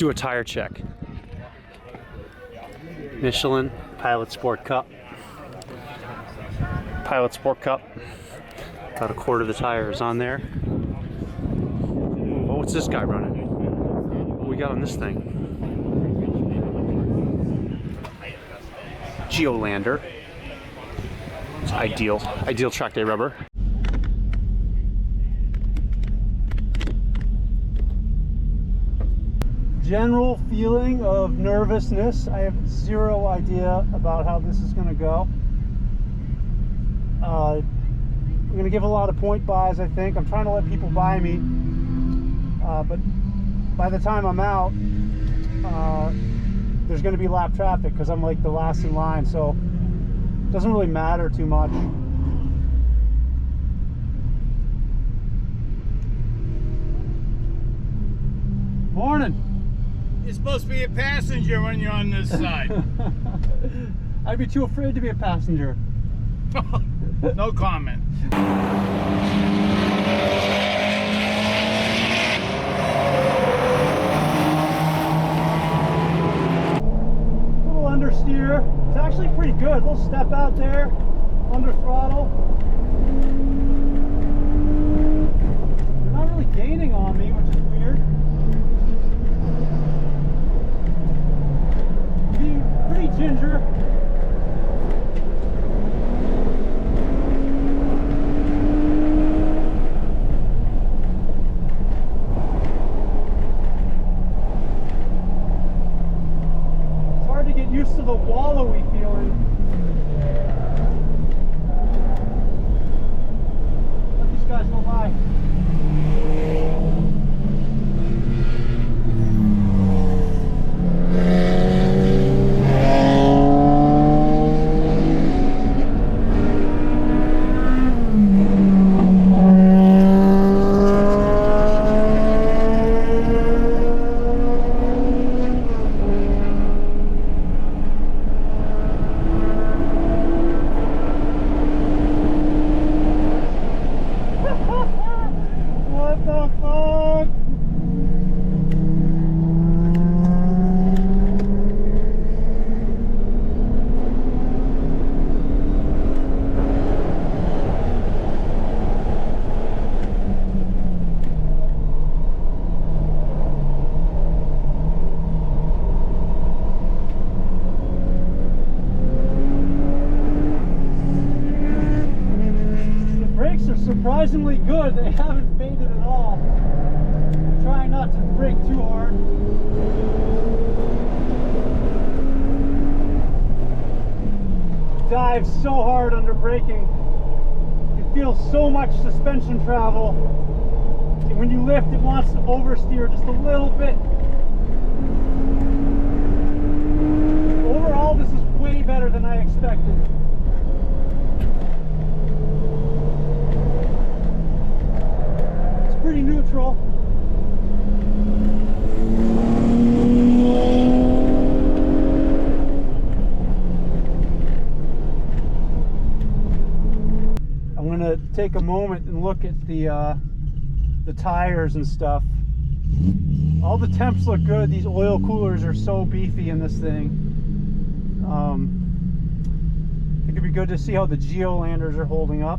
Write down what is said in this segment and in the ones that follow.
do a tire check. Michelin Pilot Sport Cup. Pilot Sport Cup. About a quarter of the tires on there. Oh, what's this guy running? What we got on this thing? Geolander. It's ideal track day rubber. General feeling of nervousness. I have zero idea about how this is going to go. I'm going to give a lot of point buys, I think. I'm trying to let people buy me. But by the time I'm out, there's going to be lap traffic because I'm like the last in line. So it doesn't really matter too much. Morning. You're supposed to be a passenger when you're on this side. I'd be too afraid to be a passenger. No comment. Little understeer. It's actually pretty good. Little step out there, under throttle. They're not really gaining on me, which is weird. Pretty ginger. It's hard to get used to the wallowy feeling. Let these guys go by. Surprisingly good. They haven't faded at all. I'm trying not to brake too hard. Dive so hard under braking. You feel so much suspension travel. And when you lift, it wants to oversteer just a little bit. Overall, this is way better than I expected. Pretty neutral. I'm going to take a moment and look at the tires and stuff. All the temps look good. These oil coolers are so beefy in this thing. I think it'd be good to see how the Geolanders are holding up.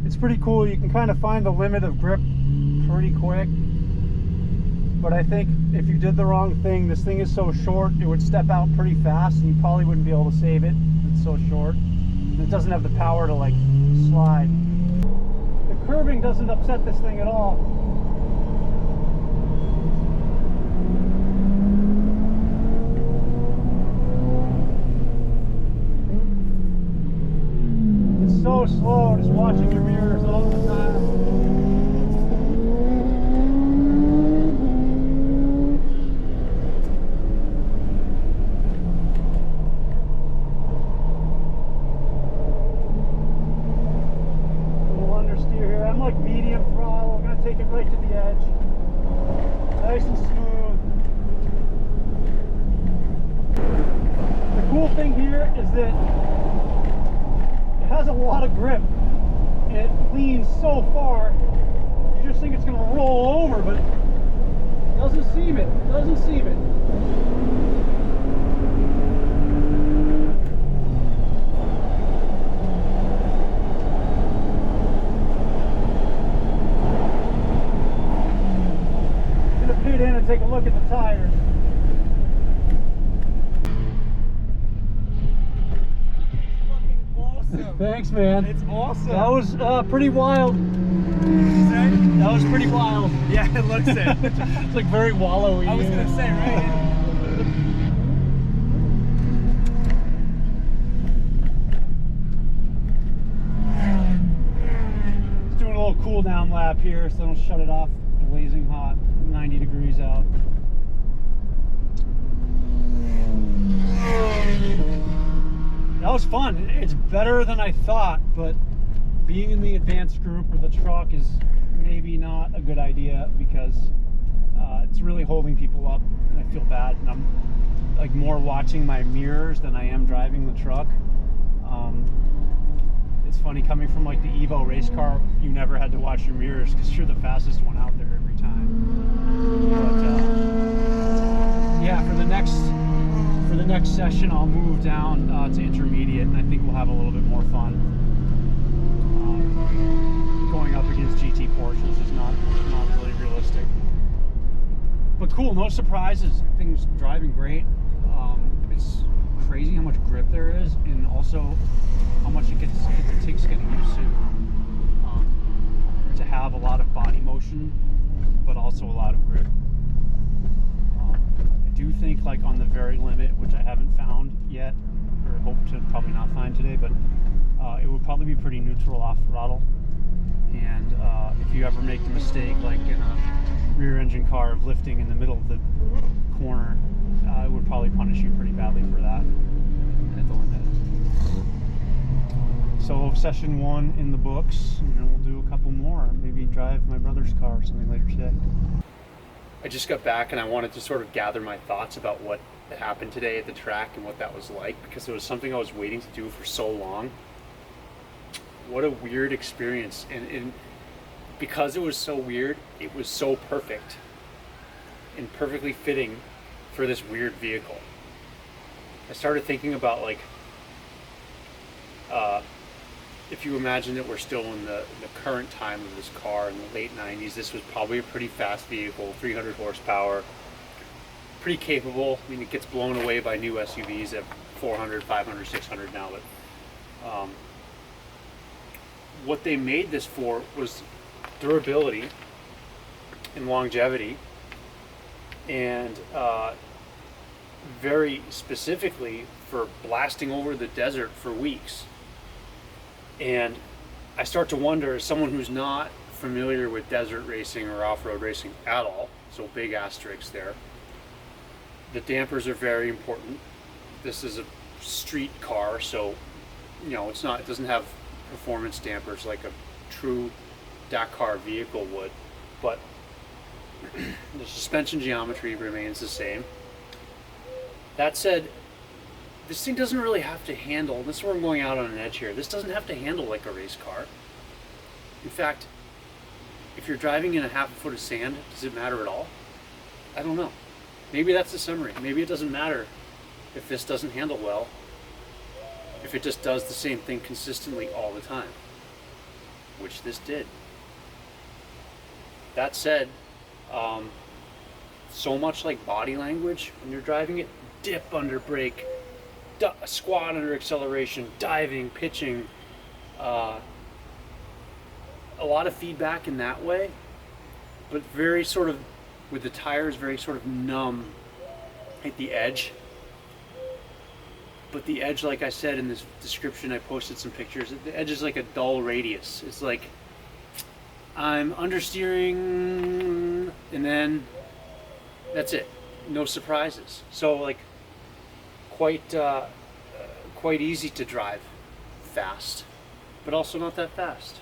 It's pretty cool. You can kind of find the limit of grip pretty quick. But I think if you did the wrong thing, this thing is so short, it would step out pretty fast and you probably wouldn't be able to save it. It's so short. And it doesn't have the power to like slide. The curbing doesn't upset this thing at all. So slow, just watching your mirrors all the time. Little understeer here. I'm like medium throttle. I'm going to take it right to the edge. Nice and smooth. The cool thing here is that it has a lot of grip and it leans so far You just think it's going to roll over, but it doesn't seem it. Doesn't seem it. I'm going to pit in and take a look at the tires. Thanks, man. It's awesome. That was pretty wild. That was pretty wild. Yeah, it looks it. It's like very wallowy. I was gonna say, right? Just doing a little cool down lap here so I don't shut it off blazing hot, 90 degrees out. That was fun. It's better than I thought, but being in the advanced group with a truck is maybe not a good idea because it's really holding people up, and I feel bad. And I'm like more watching my mirrors than I am driving the truck. It's funny coming from like the Evo race car. You never had to watch your mirrors because you're the fastest one out there every time. But yeah, for the next session, I'll move down to intermediate, and I think we'll have a little bit more fun. Going up against GT Porsches is not really realistic. But cool, no surprises. Things driving great. It's crazy how much grip there is, and also how much it takes getting used to have a lot of body motion, but also a lot of grip. I do think like on the very limit, which I haven't found yet, or hope to probably not find today, but it would probably be pretty neutral off throttle. And if you ever make the mistake, like in a rear engine car, of lifting in the middle of the corner, it would probably punish you pretty badly for that at the limit. So session 1 in the books, and then we'll do a couple more, maybe drive my brother's car or something later today. I just got back and I wanted to sort of gather my thoughts about what happened today at the track and what that was like, because it was something I was waiting to do for so long. What a weird experience, and because it was so weird, it was so perfect and perfectly fitting for this weird vehicle. I started thinking about like if you imagine that we're still in the current time of this car in the late 90s, this was probably a pretty fast vehicle, 300 horsepower, pretty capable. I mean, it gets blown away by new SUVs at 400, 500, 600 now, but what they made this for was durability and longevity, and very specifically for blasting over the desert for weeks. And I start to wonder, as someone who's not familiar with desert racing or off-road racing at all, so big asterisk there, the dampers are very important. This is a street car, so you know it doesn't have performance dampers like a true Dakar vehicle would, but the suspension geometry remains the same. That said, this thing doesn't really have to handle, this is where I'm going out on an edge here, this doesn't have to handle like a race car. In fact, if you're driving in a half a foot of sand, does it matter at all? I don't know. Maybe that's the summary. Maybe it doesn't matter if this doesn't handle well, if it just does the same thing consistently all the time, which this did. That said, so much like body language when you're driving it, dip under brake, squat under acceleration, diving, pitching, a lot of feedback in that way, but very sort of, with the tires very sort of numb at the edge. But the edge, like I said in this description, I posted some pictures, the edge is like a dull radius. It's like I'm understeering and then that's it, no surprises. So like quite easy to drive fast, but also not that fast.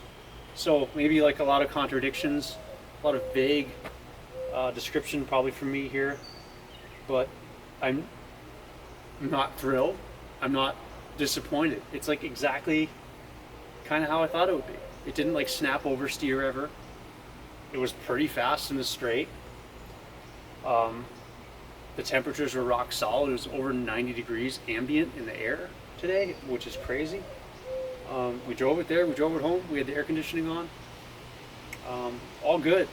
So maybe like a lot of contradictions, a lot of vague description probably from me here, but I'm not thrilled. I'm not disappointed. It's like exactly kind of how I thought it would be. It didn't like snap oversteer ever. It was pretty fast in the straight. The temperatures were rock solid. It was over 90 degrees ambient in the air today, which is crazy. We drove it there, we drove it home, we had the air conditioning on. All good.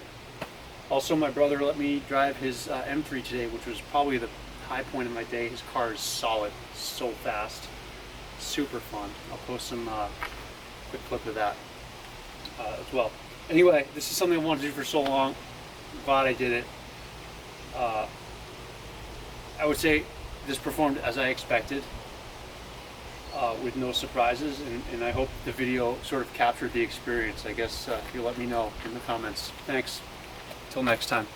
Also, my brother let me drive his M3 today, which was probably the high point of my day. His car is solid, so fast, super fun. I'll post some quick clip of that as well. Anyway, this is something I wanted to do for so long. I'm glad I did it. I would say this performed as I expected, with no surprises, and I hope the video sort of captured the experience. I guess if you let me know in the comments. Thanks. Till next time.